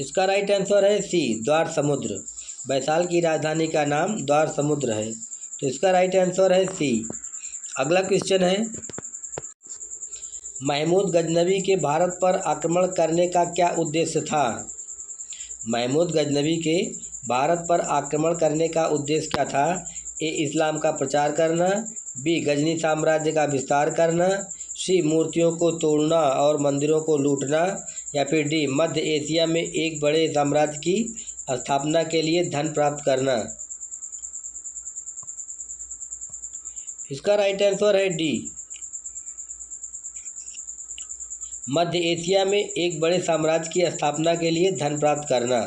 इसका राइट आंसर है सी द्वार समुद्र। बैसाल की राजधानी का नाम द्वार समुद्र है, तो इसका राइट आंसर है सी। अगला क्वेश्चन है, महमूद गजनवी के भारत पर आक्रमण करने का क्या उद्देश्य था? महमूद गजनवी के भारत पर आक्रमण करने का उद्देश्य क्या था? ए इस्लाम का प्रचार करना, बी गजनी साम्राज्य का विस्तार करना, सी मूर्तियों को तोड़ना और मंदिरों को लूटना या फिर डी मध्य एशिया में एक बड़े साम्राज्य की स्थापना के लिए धन प्राप्त करना। इसका राइट आंसर है डी, मध्य एशिया में एक बड़े साम्राज्य की स्थापना के लिए धन प्राप्त करना।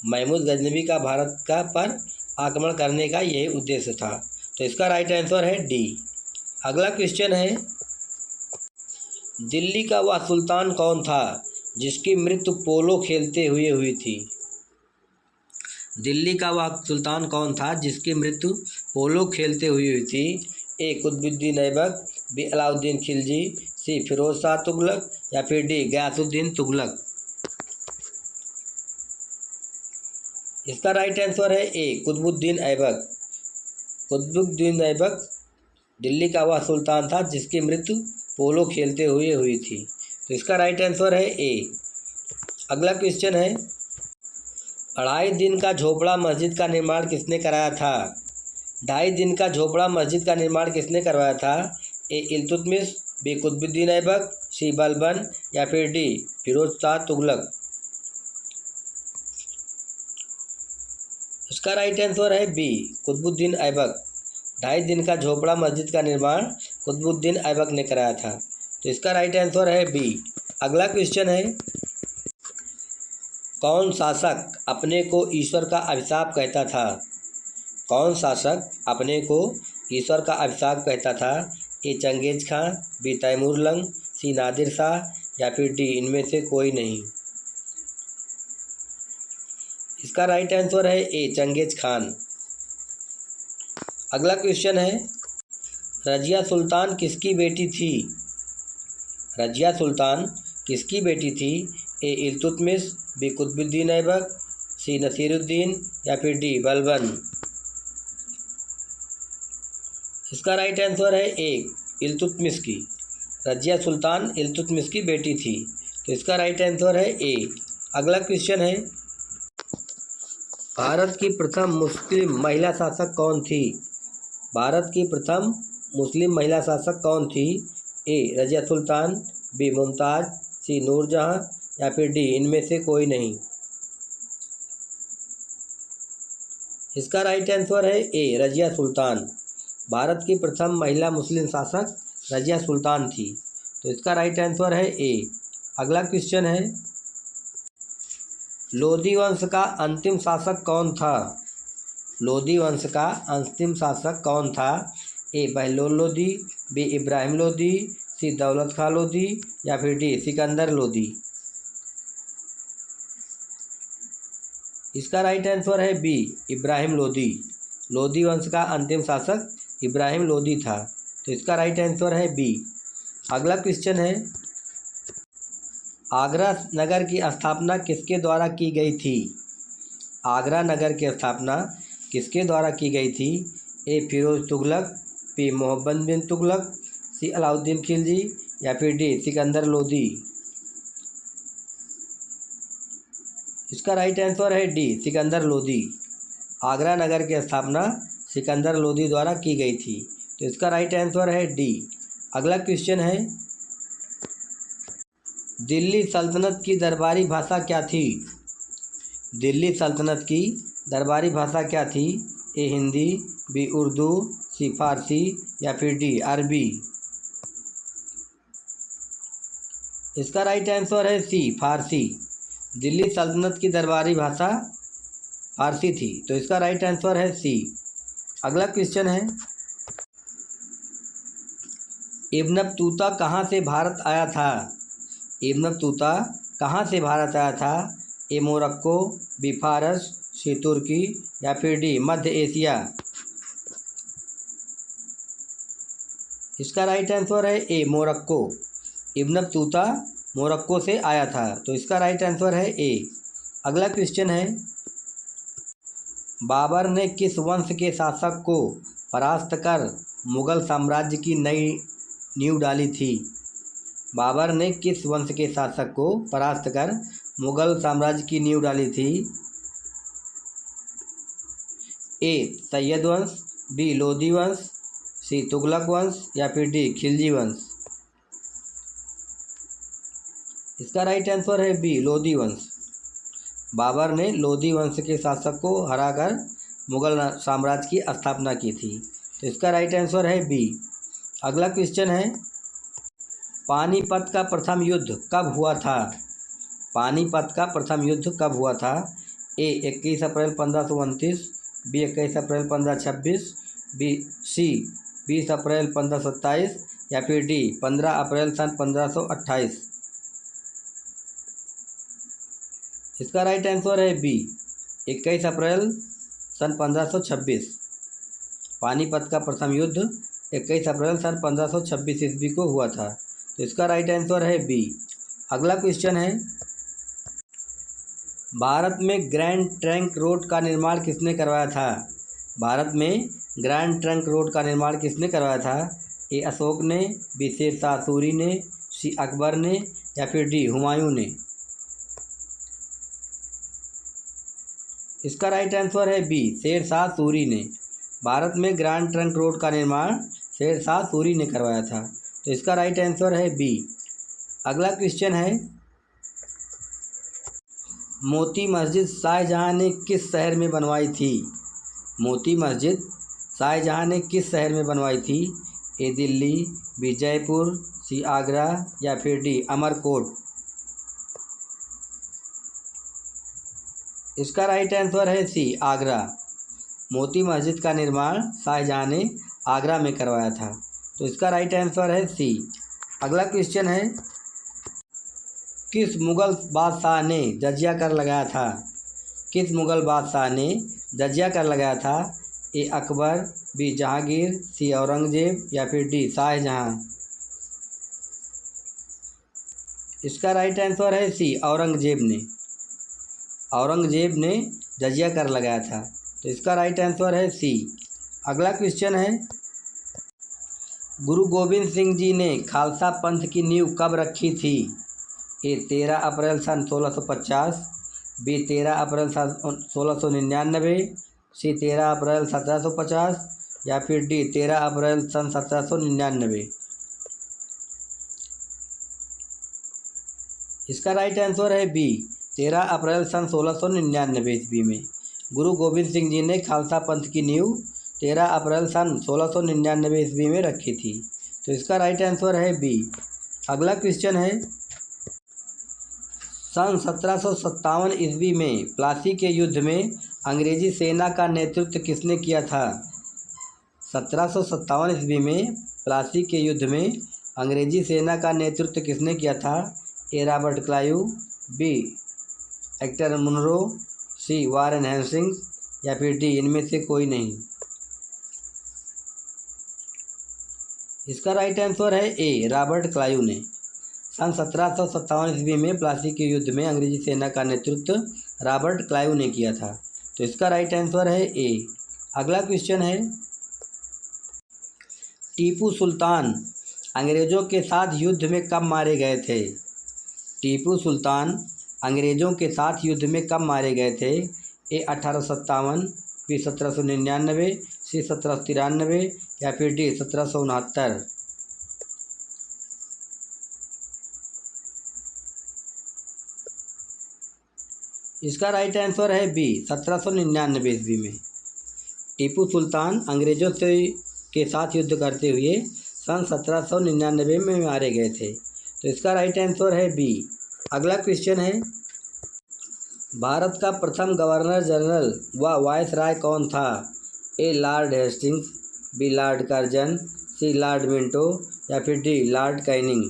महमूद गजनवी का भारत का पर आक्रमण करने का यही उद्देश्य था, तो इसका राइट आंसर है डी। अगला क्वेश्चन है, दिल्ली का वह सुल्तान कौन था जिसकी मृत्यु पोलो खेलते हुए हुई थी? दिल्ली का वह सुल्तान कौन था जिसकी मृत्यु पोलो खेलते हुई हुई थी? ए कुतुबुद्दीन ऐबक, बी अलाउद्दीन खिलजी, सी फिरोज शाह तुगलक या फिर डी गयासुद्दीन तुगलक। इसका राइट आंसर है ए कुतुबुद्दीन ऐबक। कुतुबुद्दीन ऐबक दिल्ली का वह सुल्तान था जिसकी मृत्यु पोलो खेलते हुए हुई थी, तो इसका राइट आंसर है ए। अगला क्वेश्चन है, 2.5 दिन का झोपड़ा मस्जिद का निर्माण किसने कराया था? 2.5 दिन का झोपड़ा मस्जिद का निर्माण किसने करवाया था? ए इल्तुतमिश, बी कुतुबुद्दीन ऐबक, सी बलबन या फिर डी फिरोज शाह तुगलक। इसका राइट आंसर है बी कुतुबुद्दीन ऐबक। 2.5 दिन का झोपड़ा मस्जिद का निर्माण कुतुबुद्दीन ऐबक ने कराया था, तो इसका राइट आंसर है बी। अगला क्वेश्चन है, कौन शासक अपने को ईश्वर का अभिशाप कहता था? कौन शासक अपने को ईश्वर का अभिशाप कहता था? ए चंगेज खां, बी तैमूर लंग, सी नादिर शाह या फिर डी इनमें से कोई नहीं। इसका राइट आंसर है ए चंगेज खान। अगला क्वेश्चन है, रजिया सुल्तान किसकी बेटी थी? रजिया सुल्तान किसकी बेटी थी? ए इल्तुतमिश, बी कुतुबुद्दीन ऐबक, सी नसीरुद्दीन या फिर डी बलबन। इसका राइट आंसर है ए इल्तुतमिश की। रजिया सुल्तान इल्तुतमिश की बेटी थी, तो इसका राइट आंसर है ए। अगला क्वेश्चन है, भारत की प्रथम मुस्लिम महिला शासक कौन थी? भारत की प्रथम मुस्लिम महिला शासक कौन थी? ए रजिया सुल्तान, बी मुमताज़, सी नूरजहां या फिर डी इनमें से कोई नहीं। इसका राइट आंसर है ए रजिया सुल्तान। भारत की प्रथम महिला मुस्लिम शासक रजिया सुल्तान थी, तो इसका राइट आंसर है ए। अगला क्वेश्चन है, लोधी वंश का अंतिम शासक कौन था? लोधी वंश का अंतिम शासक कौन था? ए बहलोल लोधी, बी इब्राहिम लोधी, सी दौलत खां लोधी या फिर डी सिकंदर लोधी। इसका राइट आंसर है बी इब्राहिम लोधी। लोधी वंश का अंतिम शासक इब्राहिम लोधी था, तो इसका राइट आंसर है बी। अगला क्वेश्चन है, आगरा नगर की स्थापना किसके द्वारा की गई थी? आगरा नगर की स्थापना किसके द्वारा की गई थी? ए फिरोज तुगलक, बी मोहम्मद बिन तुगलक, सी अलाउद्दीन खिलजी या फिर डी सिकंदर लोदी। इसका राइट आंसर है डी सिकंदर लोदी। आगरा नगर की स्थापना सिकंदर लोदी द्वारा की गई थी। तो इसका राइट आंसर है डी। अगला क्वेश्चन है, दिल्ली सल्तनत की दरबारी भाषा क्या थी? दिल्ली सल्तनत की दरबारी भाषा क्या थी? ए हिंदी, बी उर्दू, सी फारसी या फिर डी अरबी। इसका राइट आंसर है सी फारसी। दिल्ली सल्तनत की दरबारी भाषा फारसी थी। तो इसका राइट आंसर है सी। अगला क्वेश्चन है, इब्न बतूता कहाँ से भारत आया था? इब्न बतूता कहाँ से भारत आया था? ए मोरक्को, बी फारस, सी तुर्की या फिर डी मध्य एशिया। इसका राइट आंसर है ए मोरक्को। इब्न बतूता मोरक्को से आया था। तो इसका राइट आंसर है ए। अगला क्वेश्चन है, बाबर ने किस वंश के शासक को परास्त कर मुगल साम्राज्य की नई नींव डाली थी? बाबर ने किस वंश के शासक को परास्त कर मुगल साम्राज्य की नींव डाली थी? ए सैयद वंश, बी लोदी वंश, सी तुगलक वंश या फिर डी खिलजी वंश। इसका राइट आंसर है बी लोदी वंश। बाबर ने लोदी वंश के शासक को हराकर मुगल साम्राज्य की स्थापना की थी। तो इसका राइट आंसर है बी। अगला क्वेश्चन है, पानीपत का प्रथम युद्ध कब हुआ था? पानीपत का प्रथम युद्ध कब हुआ था? ए 21 अप्रैल 1529, बी 21 अप्रैल 1526, बी सी 20 अप्रैल 1527 या फिर डी 15 अप्रैल सन 1528। इसका राइट आंसर है बी 21 अप्रैल सन 1526। पानीपत का प्रथम युद्ध 21 अप्रैल सन 1526 ईस्वी को हुआ था। तो इसका राइट आंसर है बी। अगला क्वेश्चन है, भारत में ग्रैंड ट्रंक रोड का निर्माण किसने करवाया था? भारत में ग्रैंड ट्रंक रोड का निर्माण किसने करवाया था? ए अशोक ने, बी शेर शाह सूरी ने, सी अकबर ने या फिर डी हुमायूं ने। इसका राइट आंसर है बी शेर शाह सूरी ने। भारत में ग्रैंड ट्रंक रोड का निर्माण शेर शाह सूरी ने करवाया था। तो इसका राइट आंसर है बी। अगला क्वेश्चन है, मोती मस्जिद शाहजहां ने किस शहर में बनवाई थी? मोती मस्जिद शाहजहां ने किस शहर में बनवाई थी? ए दिल्ली, बी जयपुर, सी आगरा या फिर डी अमरकोट। इसका राइट आंसर है सी आगरा। मोती मस्जिद का निर्माण शाहजहां ने आगरा में करवाया था। तो इसका राइट आंसर है सी। अगला क्वेश्चन है, किस मुगल बादशाह ने जजिया कर लगाया था? किस मुगल बादशाह ने जजिया कर लगाया था? ए अकबर, बी जहांगीर, सी औरंगजेब या फिर डी शाहजहां। इसका राइट आंसर है सी औरंगजेब ने। औरंगजेब ने जजिया कर लगाया था। तो इसका राइट आंसर है सी। अगला क्वेश्चन है, गुरु गोविंद सिंह जी ने खालसा पंथ की नींव कब रखी थी? ए 13 अप्रैल सन 1650, बी 13 अप्रैल सन 1699, सी 13 अप्रैल 1750 या फिर डी 13 अप्रैल सन 1799। इसका राइट आंसर है बी 13 अप्रैल सन 1699 ईस्वी में गुरु गोविंद सिंह जी ने खालसा पंथ की नींव 13 अप्रैल सन 1699 ईस्वी में रखी थी। तो इसका राइट आंसर है बी। अगला क्वेश्चन है, सन 1757 ईस्वी में प्लासी के युद्ध में अंग्रेजी सेना का नेतृत्व किसने किया था? 1757 ईस्वी में प्लासी के युद्ध में अंग्रेजी सेना का नेतृत्व किसने किया था? A Robert Clive, B Hector Munro, C Warren Hastings या फिर डी इनमें से कोई नहीं। इसका राइट आंसर है ए रॉबर्ट क्लाइव ने सन 1757 ईस्वी में प्लासी के युद्ध में अंग्रेजी सेना का नेतृत्व रॉबर्ट क्लाइव ने किया था। तो इसका राइट आंसर है ए। अगला क्वेश्चन है, टीपू सुल्तान अंग्रेज़ों के साथ युद्ध में कब मारे गए थे? टीपू सुल्तान अंग्रेज़ों के साथ युद्ध में कब मारे गए थे? ए 1857, बी 1799, सी 1793 या फिर डी 1769। इसका राइट आंसर है बी 1799 ईस्वी में। टीपू सुल्तान अंग्रेज़ों से के साथ युद्ध करते हुए सन 1799 में मारे गए थे। तो इसका राइट आंसर है बी। अगला क्वेश्चन है, भारत का प्रथम गवर्नर जनरल व वायसराय कौन था? A Lord Hastings, B Lord Curzon, C Lord Minto या फिर डी लॉर्ड कैनिंग।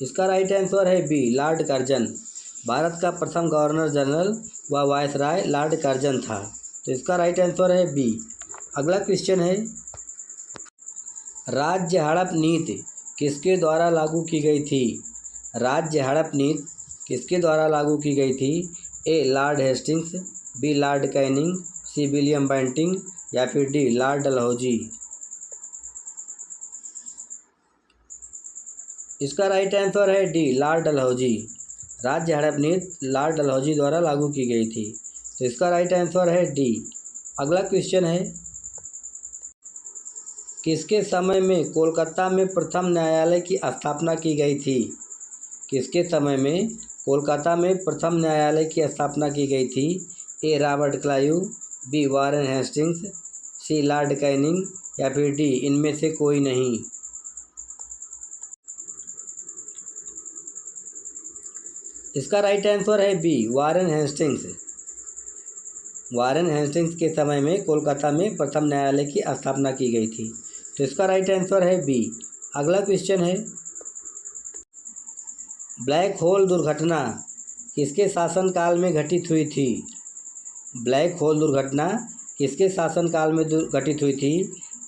इसका राइट आंसर है बी लॉर्ड कर्जन। भारत का प्रथम गवर्नर जनरल व वायसराय लॉर्ड कर्जन था। तो इसका राइट आंसर है बी। अगला क्वेश्चन है, राज्य हड़प नीति किसके द्वारा लागू की गई थी? राज्य हड़प नीति किसके द्वारा लागू की गई थी? A Lord Hastings, B Lord Canning, C William Bentinck या फिर डी लॉर्ड डलहौजी। इसका राइट आंसर है डी लॉर्ड डलहौजी। राज्य हड़प नीति लॉर्ड डलहौजी द्वारा लागू की गई थी। तो इसका राइट आंसर है डी। अगला क्वेश्चन है, किसके समय में कोलकाता में प्रथम न्यायालय की स्थापना की गई थी? किसके समय में कोलकाता में प्रथम न्यायालय की स्थापना की गई थी? A Robert Clive, B Warren Hastings, C Lord Canning या फिर डी इनमें से कोई नहीं। इसका राइट आंसर है B Warren Hastings. Warren Hastings के समय में कोलकाता में प्रथम न्यायालय की स्थापना की गई थी। तो इसका राइट आंसर है बी। अगला क्वेश्चन है, ब्लैक होल दुर्घटना किसके शासनकाल में घटित हुई थी? ब्लैक होल दुर्घटना किसके शासनकाल में घटित हुई थी?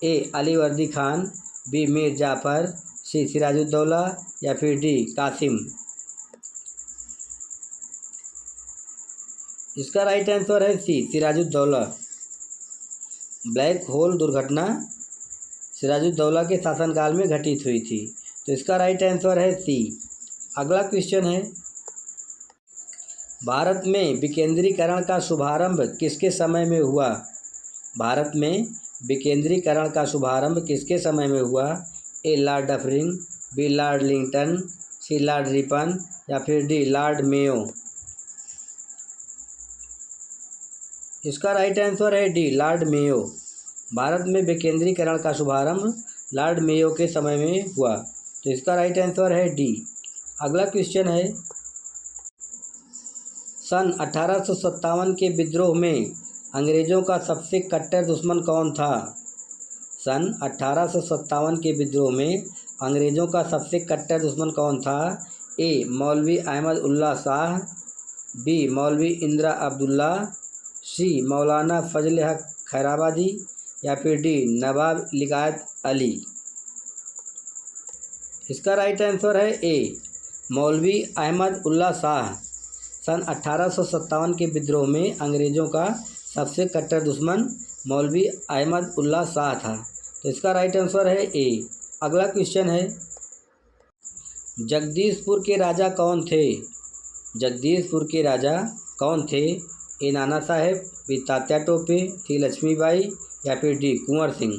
ए अलीवर्दी खान, बी मीर जाफ़र, सी सिराजुद्दौला या फिर डी कासिम। इसका राइट आंसर है सी सिराजुद्दौला। ब्लैक होल दुर्घटना सिराजुद्दौला के शासनकाल में घटित हुई थी। तो इसका राइट आंसर है सी। अगला क्वेश्चन है, भारत में विकेंद्रीकरण का शुभारंभ किसके समय में हुआ? भारत में विकेंद्रीकरण का शुभारंभ किसके समय में हुआ? A Lord Dufferin, B Lord Lytton, C Lord Ripon या फिर डी लॉर्ड मेयो। इसका राइट आंसर है डी लॉर्ड मेयो। भारत में विकेंद्रीकरण का शुभारंभ लॉर्ड मेयो के समय में हुआ। तो इसका राइट आंसर है डी। अगला क्वेश्चन है, सन 1857 के विद्रोह में अंग्रेज़ों का सबसे कट्टर दुश्मन कौन था? सन 1857 के विद्रोह में अंग्रेज़ों का सबसे कट्टर दुश्मन कौन था? ए मौलवी अहमद उल्ला शाह, बी मौलवी इंदिरा अब्दुल्ला, सी मौलाना फजल हक खैराबादी या फिर डी नवाब लियाकत अली। इसका राइट आंसर है ए मौलवी अहमद उल्ला शाह। सन 1857 के विद्रोह में अंग्रेज़ों का सबसे कट्टर दुश्मन मौलवी अहमद उल्ला शाह था। तो इसका राइट आंसर है ए। अगला क्वेश्चन है, जगदीशपुर के राजा कौन थे? जगदीशपुर के राजा कौन थे? ए नाना साहेब, बी तात्या टोपे, सी लक्ष्मीबाई या फिर डी कुंवर सिंह।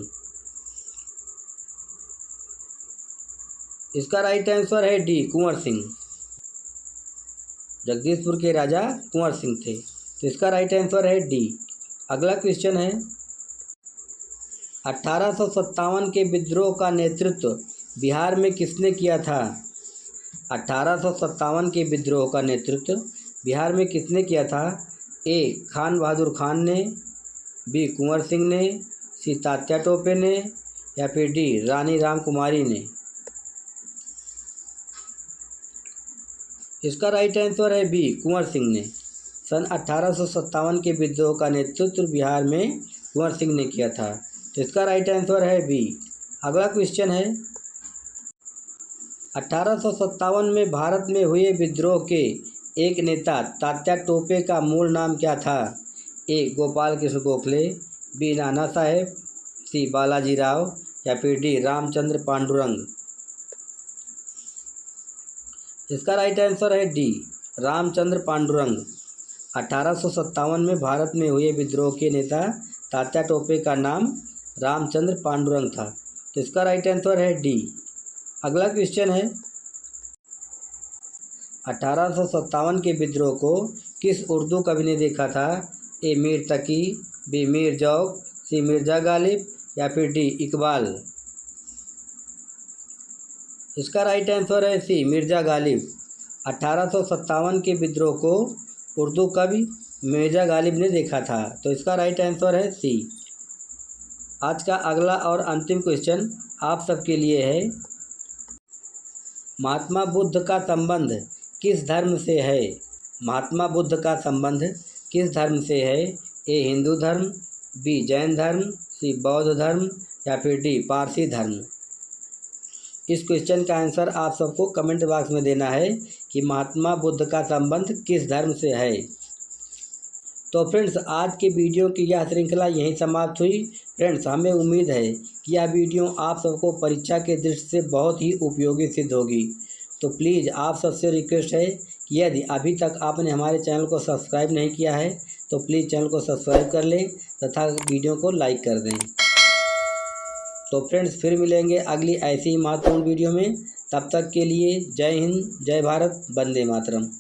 इसका राइट आंसर है डी कुंवर सिंह। जगदीशपुर के राजा कुंवर सिंह थे। तो इसका राइट आंसर है डी। अगला क्वेश्चन है, 1857 के विद्रोह का नेतृत्व बिहार में किसने किया था? 1857 के विद्रोह का नेतृत्व बिहार में किसने किया था? ए खान बहादुर खान ने, बी कुंवर सिंह ने, सी तात्या टोपे ने या फिर डी रानी रामकुमारी ने। इसका राइट आंसर है बी कुंवर सिंह ने। सन 1857 के विद्रोह का नेतृत्व बिहार में कुंवर सिंह ने किया था। तो इसका राइट आंसर है बी। अगला क्वेश्चन है, 1857 में भारत में हुए विद्रोह के एक नेता तात्या टोपे का मूल नाम क्या था? ए गोपाल कृष्ण गोखले, बी नाना साहेब, सी बालाजी राव या फिर डी रामचंद्र पांडुरंग। इसका राइट आंसर है डी रामचंद्र पांडुरंग। 1857 में भारत में हुए विद्रोह के नेता तात्या टोपे का नाम रामचंद्र पांडुरंग था। तो इसका राइट आंसर है डी। अगला क्वेश्चन है 1857 के विद्रोह को किस उर्दू कवि ने देखा था? ए मीर तकी, बी मीर जौक, सी मिर्ज़ा गालिब या फिर डी इकबाल। इसका राइट आंसर है सी मिर्ज़ा गालिब। 1857 के विद्रोह को उर्दू कवि मिर्ज़ा गालिब ने देखा था। तो इसका राइट आंसर है सी। आज का अगला और अंतिम क्वेश्चन आप सबके लिए है, महात्मा बुद्ध का संबंध किस धर्म से है? महात्मा बुद्ध का संबंध किस धर्म से है? ए हिंदू धर्म, बी जैन धर्म, सी बौद्ध धर्म या फिर डी पारसी धर्म। इस क्वेश्चन का आंसर आप सबको कमेंट बॉक्स में देना है कि महात्मा बुद्ध का संबंध किस धर्म से है। तो फ्रेंड्स, आज के वीडियो की यह श्रृंखला यहीं समाप्त हुई। फ्रेंड्स, हमें उम्मीद है कि यह वीडियो आप सबको परीक्षा के दृष्टि से बहुत ही उपयोगी सिद्ध होगी। तो प्लीज़ आप सबसे रिक्वेस्ट है कि यदि अभी तक आपने हमारे चैनल को सब्सक्राइब नहीं किया है तो प्लीज़ चैनल को सब्सक्राइब कर लें तथा वीडियो को लाइक कर दें। तो फ्रेंड्स, फिर मिलेंगे अगली ऐसी ही महत्वपूर्ण वीडियो में। तब तक के लिए जय हिंद, जय भारत, वंदे मातरम।